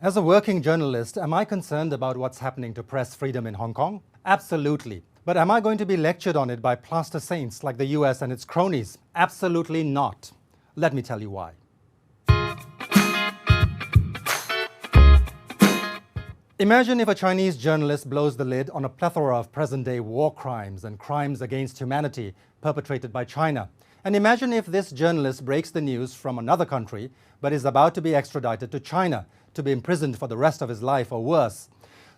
As a working journalist, am I concerned about what's happening to press freedom in Hong Kong? Absolutely. But am I going to be lectured on it by plaster saints like the US and its cronies? Absolutely not. Let me tell you why. Imagine if a Chinese journalist blows the lid on a plethora of present-day war crimes and crimes against humanity perpetrated by China. And imagine if this journalist breaks the news from another country but is about to be extradited to China to be imprisoned for the rest of his life or worse.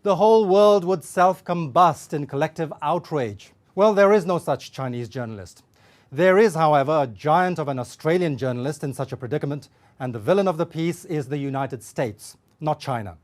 The whole world would self-combust in collective outrage. Well, there is no such Chinese journalist. There is, however, a giant of an Australian journalist in such a predicament, and the villain of the piece is the United States, not China.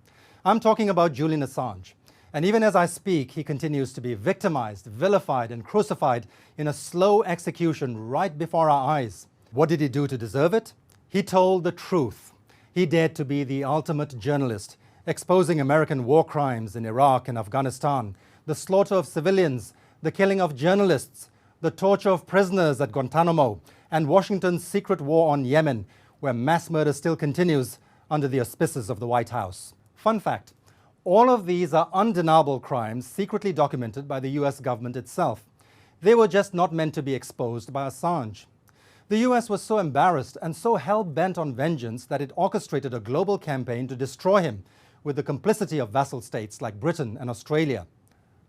I'm talking about Julian Assange. And even as I speak, he continues to be victimized, vilified, and crucified in a slow execution right before our eyes. What did he do to deserve it? He told the truth. He dared to be the ultimate journalist, exposing American war crimes in Iraq and Afghanistan, the slaughter of civilians, the killing of journalists, the torture of prisoners at Guantanamo, and Washington's secret war on Yemen, where mass murder still continues under the auspices of the White House. Fun fact, all of these are undeniable crimes secretly documented by the US government itself. They were just not meant to be exposed by Assange. The US was so embarrassed and so hell-bent on vengeance that it orchestrated a global campaign to destroy him with the complicity of vassal states like Britain and Australia.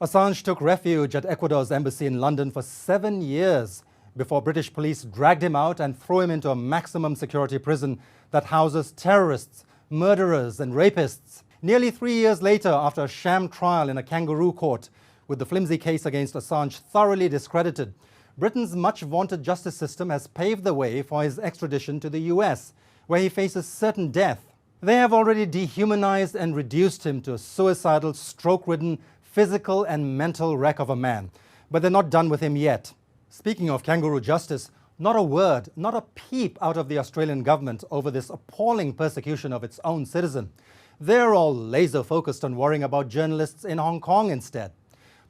Assange took refuge at Ecuador's embassy in London for 7 years before British police dragged him out and threw him into a maximum security prison that houses terrorists, murderers, and rapists. Nearly 3 years later, after a sham trial in a kangaroo court, with the flimsy case against Assange thoroughly discredited, Britain's much-vaunted justice system has paved the way for his extradition to the US, where he faces certain death. They have already dehumanized and reduced him to a suicidal, stroke-ridden, physical and mental wreck of a man. But they're not done with him yet. Speaking of kangaroo justice, not a word, not a peep out of the Australian government over this appalling persecution of its own citizen. They're all laser-focused on worrying about journalists in Hong Kong instead.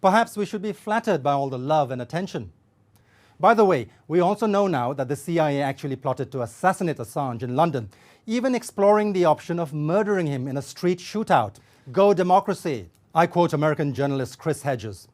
Perhaps we should be flattered by all the love and attention. By the way, we also know now that the CIA actually plotted to assassinate Assange in London, even exploring the option of murdering him in a street shootout. Go democracy! I quote American journalist Chris Hedges.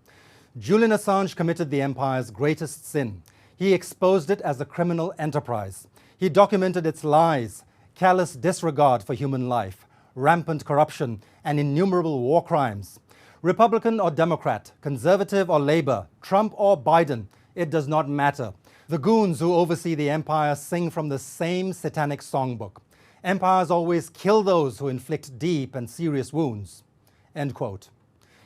Julian Assange committed the empire's greatest sin. He exposed it as a criminal enterprise. He documented its lies, callous disregard for human life, rampant corruption, and innumerable war crimes. Republican or Democrat, conservative or Labour, Trump or Biden, it does not matter. The goons who oversee the empire sing from the same satanic songbook. Empires always kill those who inflict deep and serious wounds. End quote.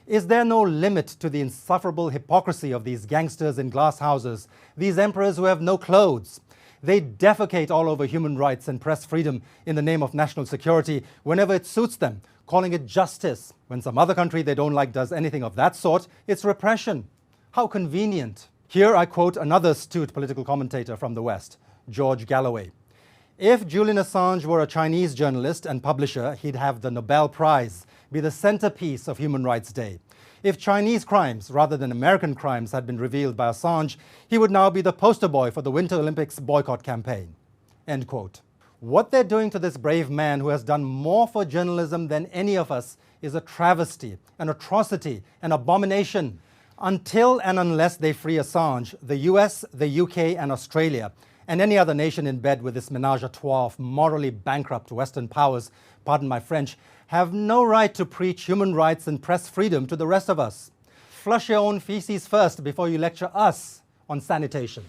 Is there no limit to the insufferable hypocrisy of these gangsters in glass houses, these emperors who have no clothes? They defecate all over human rights and press freedom in the name of national security whenever it suits them, calling it justice. When some other country they don't like does anything of that sort, it's repression. How convenient. Here I quote another astute political commentator from the West, George Galloway. If Julian Assange were a Chinese journalist and publisher, he'd have the Nobel Prize, be the centerpiece of Human Rights Day. If Chinese crimes rather than American crimes had been revealed by Assange, he would now be the poster boy for the Winter Olympics boycott campaign. End quote. What they're doing to this brave man who has done more for journalism than any of us is a travesty, an atrocity, an abomination. Until and unless they free Assange, the US, the UK, and Australia, and any other nation in bed with this menage a trois of morally bankrupt Western powers, pardon my French, have no right to preach human rights and press freedom to the rest of us. Flush your own feces first before you lecture us on sanitation.